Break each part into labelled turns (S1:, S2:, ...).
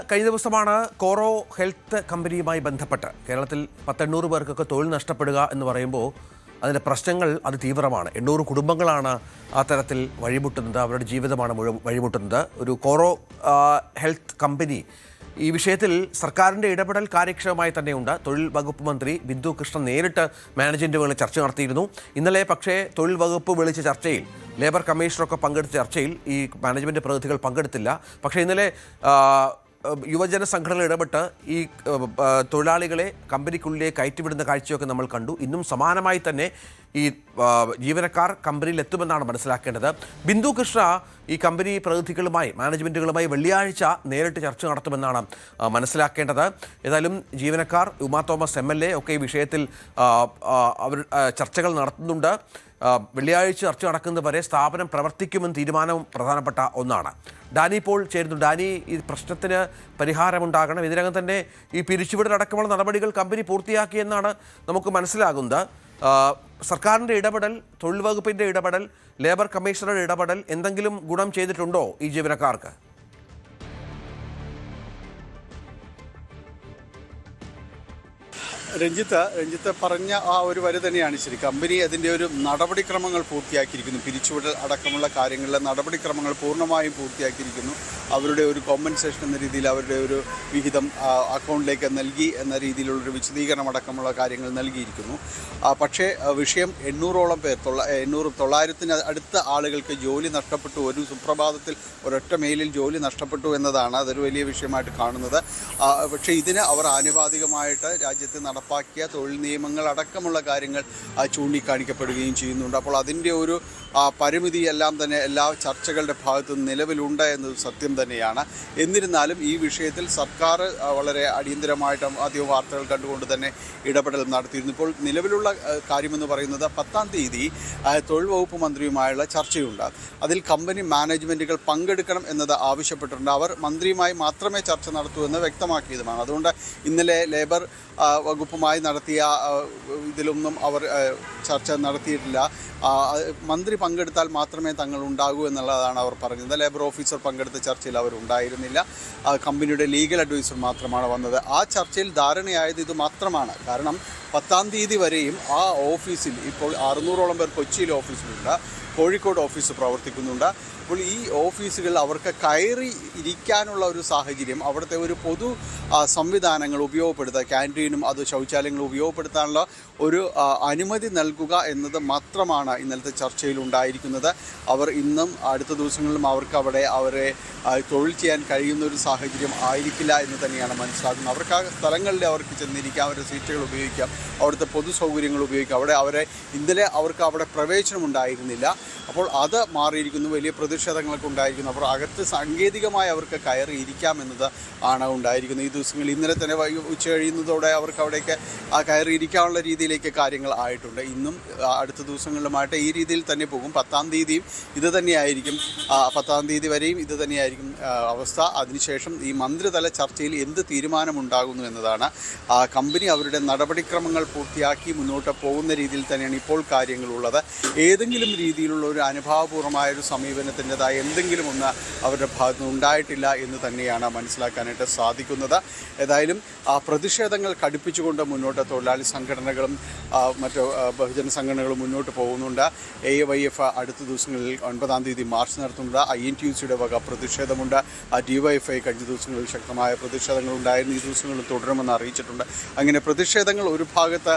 S1: കഴിഞ്ഞ ദിവസമാണ് കോറോ ഹെൽത്ത് കമ്പനിയുമായി ബന്ധപ്പെട്ട് കേരളത്തിൽ 800 പേർക്കൊക്കെ തൊഴിൽ നഷ്ടപ്പെടുക എന്ന് പറയുമ്പോൾ അതിൻ്റെ പ്രശ്നങ്ങൾ അത് തീവ്രമാണ്. 800 കുടുംബങ്ങളാണ് ആ തരത്തിൽ വഴിമുട്ടുന്നത്, അവരുടെ ജീവിതമാണ് വഴിമുട്ടുന്നത്. ഒരു കോറോ ഹെൽത്ത് കമ്പനി ഈ വിഷയത്തിൽ സർക്കാരിൻ്റെ ഇടപെടൽ കാര്യക്ഷമമായി തന്നെയുണ്ട്. തൊഴിൽ വകുപ്പ് മന്ത്രി ബിന്ദു കൃഷ്ണൻ നേരിട്ട് മാനേജ്മെൻറ്റുകളിൽ ചർച്ച നടത്തിയിരുന്നു. ഇന്നലെ പക്ഷേ തൊഴിൽ വകുപ്പ് വിളിച്ച ചർച്ചയിൽ ലേബർ കമ്മീഷണറൊക്കെ പങ്കെടുത്ത ചർച്ചയിൽ ഈ മാനേജ്മെൻറ്റ് പ്രതിനിധികൾ പങ്കെടുത്തില്ല. പക്ഷേ ഇന്നലെ യുവജന സംഘടനകൾ ഇടപെട്ട് ഈ തൊഴിലാളികളെ കമ്പനിക്കുള്ളിലേക്ക് കയറ്റിവിടുന്ന കാഴ്ചയൊക്കെ നമ്മൾ കണ്ടു. ഇന്നും സമാനമായി തന്നെ ഈ ജീവനക്കാർ കമ്പനിയിൽ എത്തുമെന്നാണ് മനസ്സിലാക്കേണ്ടത്. ബിന്ദു കൃഷ്ണ ഈ കമ്പനി പ്രതിനിധികളുമായി മാനേജ്മെൻറ്റുകളുമായി വെള്ളിയാഴ്ച നേരിട്ട് ചർച്ച നടത്തുമെന്നാണ് മനസ്സിലാക്കേണ്ടത്. ഏതായാലും ജീവനക്കാർ ഉമാ തോമസ് MLA ഒക്കെ ഈ വിഷയത്തിൽ അവർ ചർച്ചകൾ നടത്തുന്നുണ്ട്. വെള്ളിയാഴ്ച ചർച്ച നടക്കുന്നതുവരെ സ്ഥാപനം പ്രവർത്തിക്കുമെന്ന് തീരുമാനവും പ്രധാനപ്പെട്ട ഒന്നാണ്. ഡാനി ഇപ്പോൾ ചേരുന്നു. ഡാനി, ഈ പ്രശ്നത്തിന് പരിഹാരമുണ്ടാകണം. ഇതിനകം തന്നെ ഈ പിരിച്ചുവിടലടക്കമുള്ള നടപടികൾ കമ്പനി പൂർത്തിയാക്കിയെന്നാണ് നമുക്ക് മനസ്സിലാകുന്നത്. സർക്കാരിൻ്റെ ഇടപെടൽ, തൊഴിൽ വകുപ്പിൻ്റെ ഇടപെടൽ, ലേബർ കമ്മീഷണറുടെ ഇടപെടൽ എന്തെങ്കിലും ഗുണം ചെയ്തിട്ടുണ്ടോ ഈ ജീവനക്കാർക്ക്?
S2: രഞ്ജിത്ത് പറഞ്ഞ ആ ഒരു വരി തന്നെയാണ് ശരി. കമ്പനി അതിൻ്റെ ഒരു നടപടിക്രമങ്ങൾ പൂർത്തിയാക്കിയിരിക്കുന്നു. പിരിച്ചുവിടൽ അടക്കമുള്ള കാര്യങ്ങളിലെ നടപടിക്രമങ്ങൾ പൂർണ്ണമായും പൂർത്തിയാക്കിയിരിക്കുന്നു. അവരുടെ ഒരു കോമ്പൻസേഷൻ എന്ന രീതിയിൽ അവരുടെ ഒരു വിഹിതം അക്കൗണ്ടിലേക്ക് നൽകി എന്ന രീതിയിലുള്ളൊരു വിശദീകരണം അടക്കമുള്ള കാര്യങ്ങൾ നൽകിയിരിക്കുന്നു. പക്ഷേ വിഷയം 800ഓളം പേർ 900 അടുത്ത ആളുകൾക്ക് ജോലി നഷ്ടപ്പെട്ടു. ഒരു സുപ്രഭാതത്തിൽ ഒരൊറ്റ മെയിലിൽ ജോലി നഷ്ടപ്പെട്ടു എന്നതാണ് അതൊരു വലിയ വിഷയമായിട്ട് കാണുന്നത്. പക്ഷേ ഇതിന് അവർ ആനുപാതികമായിട്ട് രാജ്യത്ത് നടപ്പാക്കിയ തൊഴിൽ നിയമങ്ങൾ അടക്കമുള്ള കാര്യങ്ങൾ ചൂണ്ടിക്കാണിക്കപ്പെടുകയും ചെയ്യുന്നുണ്ട്. അപ്പോൾ അതിൻ്റെ ഒരു പരിമിതി എല്ലാം തന്നെ എല്ലാ ചർച്ചകളുടെ ഭാഗത്തു നിന്ന് നിലവിലുണ്ട് എന്നത് സത്യം തന്നെയാണ്. എന്നിരുന്നാലും ഈ വിഷയത്തിൽ സർക്കാർ വളരെ അടിയന്തരമായിട്ട് ആദ്യ വാർത്തകൾ കണ്ടുകൊണ്ട് തന്നെ ഇടപെടൽ നടത്തിയിരുന്നു. ഇപ്പോൾ നിലവിലുള്ള കാര്യമെന്ന് പറയുന്നത് 10-ാം തീയതി തൊഴിൽ വകുപ്പ് മന്ത്രിയുമായുള്ള ചർച്ചയുണ്ട്. അതിൽ കമ്പനി മാനേജ്മെൻറ്റുകൾ പങ്കെടുക്കണം എന്നത് ആവശ്യപ്പെട്ടിട്ടുണ്ട്. അവർ മന്ത്രിയുമായി മാത്രമേ ചർച്ച നടത്തൂ എന്ന് വ്യക്തമാക്കിയതുമാണ്. അതുകൊണ്ട് ഇന്നലെ ലേബർ വകുപ്പുമായി നടത്തിയ ഇതിലൊന്നും അവർ ചർച്ച നടത്തിയിട്ടില്ല. മന്ത്രി പങ്കെടുത്താൽ മാത്രമേ തങ്ങൾ ഉണ്ടാകൂ എന്നുള്ളതാണ് അവർ പറഞ്ഞത്. ലേബർ ഓഫീസർ പങ്കെടുത്ത ചർച്ചയിൽ അവരുണ്ടായിരുന്നില്ല. കമ്പനിയുടെ ലീഗൽ അഡ്വൈസർ മാത്രമാണ് വന്നത്. ആ ചർച്ചയിൽ ധാരണയായത് ഇത് മാത്രമാണ്. കാരണം 10-ാം തീയതി വരെയും ആ ഓഫീസിൽ ഇപ്പോൾ 600ഓളം പേർ കൊച്ചിയിൽ ഓഫീസിലുണ്ട്, കോഴിക്കോട് ഓഫീസ് പ്രവർത്തിക്കുന്നുണ്ട്. അപ്പോൾ ഈ ഓഫീസുകളിൽ അവർക്ക് കയറി ഇരിക്കാനുള്ള ഒരു സാഹചര്യം, അവിടുത്തെ ഒരു പൊതു സംവിധാനങ്ങൾ ഉപയോഗപ്പെടുത്തുക, ക്യാൻറ്റീനും അത് ശൗചാലയങ്ങളും ഉപയോഗപ്പെടുത്താനുള്ള ഒരു അനുമതി നൽകുക എന്നത് മാത്രമാണ് ഇന്നലത്തെ ചർച്ചയിൽ ഉണ്ടായിരിക്കുന്നത്. അവർ ഇന്നും അടുത്ത ദിവസങ്ങളിലും അവരെ തൊഴിൽ ചെയ്യാൻ കഴിയുന്ന ഒരു സാഹചര്യം ആയിരിക്കില്ല എന്ന് തന്നെയാണ് മനസ്സിലാക്കുന്നത്. അവർക്ക് ആ സ്ഥലങ്ങളിൽ അവർക്ക് ചെന്നിരിക്കാം, അവരുടെ സീറ്റുകൾ ഉപയോഗിക്കാം, അവിടുത്തെ പൊതു സൗകര്യങ്ങൾ ഉപയോഗിക്കാം. ഇന്നലെ അവർക്ക് അവിടെ പ്രവേശനം ഉണ്ടായിരുന്നില്ല. അപ്പോൾ അത് മാറിയിരിക്കുന്നു. വലിയ പ്രതിഷേധങ്ങളൊക്കെ ഉണ്ടായിരിക്കുന്നു. അപ്പോൾ അകത്ത് സാങ്കേതികമായി അവർക്ക് കയറി ഇരിക്കാമെന്നത് ആണ് ഉണ്ടായിരിക്കുന്നത്. ഈ ദിവസങ്ങളിൽ ഇന്നലെ തന്നെ ഉച്ച കഴിയുന്നതോടെ അവർക്ക് അവിടേക്ക് കയറി ഇരിക്കാനുള്ള രീതിയിലേക്ക് കാര്യങ്ങൾ ആയിട്ടുണ്ട്. ഇന്നും അടുത്ത ദിവസങ്ങളിലുമായിട്ട് ഈ രീതിയിൽ തന്നെ പോകും. 10-ാം തീയതിയും ഇത് തന്നെയായിരിക്കും. 10-ാം തീയതി വരെയും ഇത് തന്നെയായിരിക്കും അവസ്ഥ. അതിനുശേഷം ഈ മന്ത്രിതല ചർച്ചയിൽ എന്ത് തീരുമാനമുണ്ടാകുന്നു എന്നതാണ്. കമ്പനി അവരുടെ നടപടിക്രമങ്ങൾ പൂർത്തിയാക്കി മുന്നോട്ട് പോകുന്ന രീതിയിൽ തന്നെയാണ് ഇപ്പോൾ കാര്യങ്ങളുള്ളത്. ഏതെങ്കിലും രീതിയിലുള്ള ഒരു അനുഭാവപൂർവമായൊരു സമീപനത്തിൻ്റെതായ എന്തെങ്കിലും ഒന്ന് അവരുടെ ഭാഗത്ത് നിന്ന് ഉണ്ടായിട്ടില്ല എന്ന് തന്നെയാണ് മനസ്സിലാക്കാനായിട്ട് സാധിക്കുന്നത്. ഏതായാലും പ്രതിഷേധങ്ങൾ കടുപ്പിച്ചുകൊണ്ട് മുന്നോട്ട് തൊഴിലാളി സംഘടനകളും മറ്റു ബഹുജന സംഘടനകളും മുന്നോട്ട് പോകുന്നുണ്ട്. AYF അടുത്ത ദിവസങ്ങളിൽ 9-ാം തീയതി മാർച്ച് നടത്തുന്നുണ്ട്. INTUCയുടെ വക പ്രതിഷേധമുണ്ട്. DYFI കഴിഞ്ഞ ദിവസങ്ങളിൽ ശക്തമായ പ്രതിഷേധങ്ങളുണ്ടായിരുന്നു. ഈ ദിവസങ്ങളിൽ തുടരുമെന്ന് അറിയിച്ചിട്ടുണ്ട്. അങ്ങനെ പ്രതിഷേധങ്ങൾ ഒരു ഭാഗത്ത്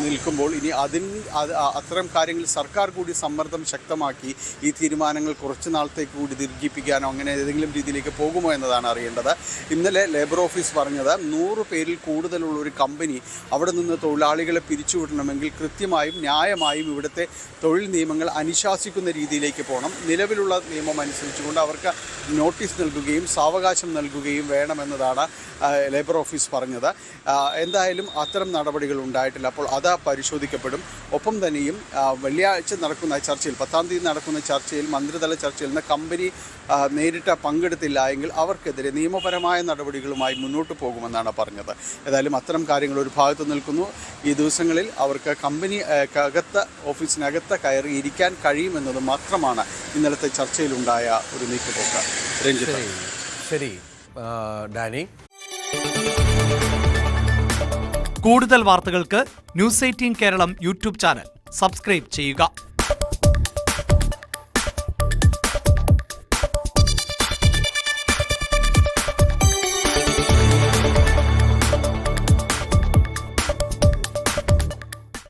S2: നിൽക്കുമ്പോൾ ഇനി അത്തരം കാര്യങ്ങൾ സർക്കാർ കൂടി സമ്മർദ്ദം ശക്തമാക്കി ഈ തീരുമാനങ്ങൾ കുറച്ച് നാളത്തേക്ക് കൂടി ദീർഘിപ്പിക്കാനോ അങ്ങനെ ഏതെങ്കിലും രീതിയിലേക്ക് പോകുമോ എന്നതാണ് അറിയേണ്ടത്. ഇന്നലെ ലേബർ ഓഫീസ് പറഞ്ഞത് 100 പേരിൽ കൂടുതലുള്ള ഒരു കമ്പനി അവിടെ നിന്ന് തൊഴിലാളികളെ പിരിച്ചുവിടണമെങ്കിൽ കൃത്യമായും ന്യായമായും ഇവിടുത്തെ തൊഴിൽ നിയമങ്ങൾ അനുശാസിക്കുന്ന രീതിയിലേക്ക് പോകണം. നിലവിലുള്ള നിയമം അനുസരിച്ചുകൊണ്ട് അവർക്ക് നോട്ടീസ് നൽകുകയും സാവകാശം നൽകുകയും വേണമെന്നതാണ് ലേബർ ഓഫീസ് പറഞ്ഞത്. എന്തായാലും അത്തരം നടപടികൾ ഉണ്ടായിട്ടില്ല. അപ്പോൾ അത് പരിശോധിക്കപ്പെടും. ഒപ്പം തന്നെയും വെള്ളിയാഴ്ച നടക്കുന്ന ചർച്ചയിൽ 10-ാം തീയതി നടക്കുന്ന ചർച്ചയിൽ മന്ത്രിതല ചർച്ചയിൽ നിന്ന് കമ്പനി നേരിട്ട് പങ്കെടുത്തില്ല എങ്കിൽ അവർക്കെതിരെ നിയമപരമായ നടപടികളുമായി മുന്നോട്ട് പോകുമെന്നാണ് പറഞ്ഞത്. ഏതായാലും അത്തരം കാര്യങ്ങൾ ഒരു ഭാഗത്ത് നിൽക്കുന്നു. ഈ ദിവസങ്ങളിൽ അവർക്ക് കമ്പനിക്കകത്ത് ഓഫീസിനകത്ത് കയറി ഇരിക്കാൻ കഴിയുമെന്നത് മാത്രമാണ് ഇന്നലത്തെ ചർച്ചയിലുണ്ടായ ഒരു നീക്കുപോക്ക്. രഞ്ജിത്ത്,
S1: ശരി. ഡാനി.
S3: കൂടുതൽ വാർത്തകൾക്ക് news 18 Keralam YouTube channel subscribe ചെയ്യുക.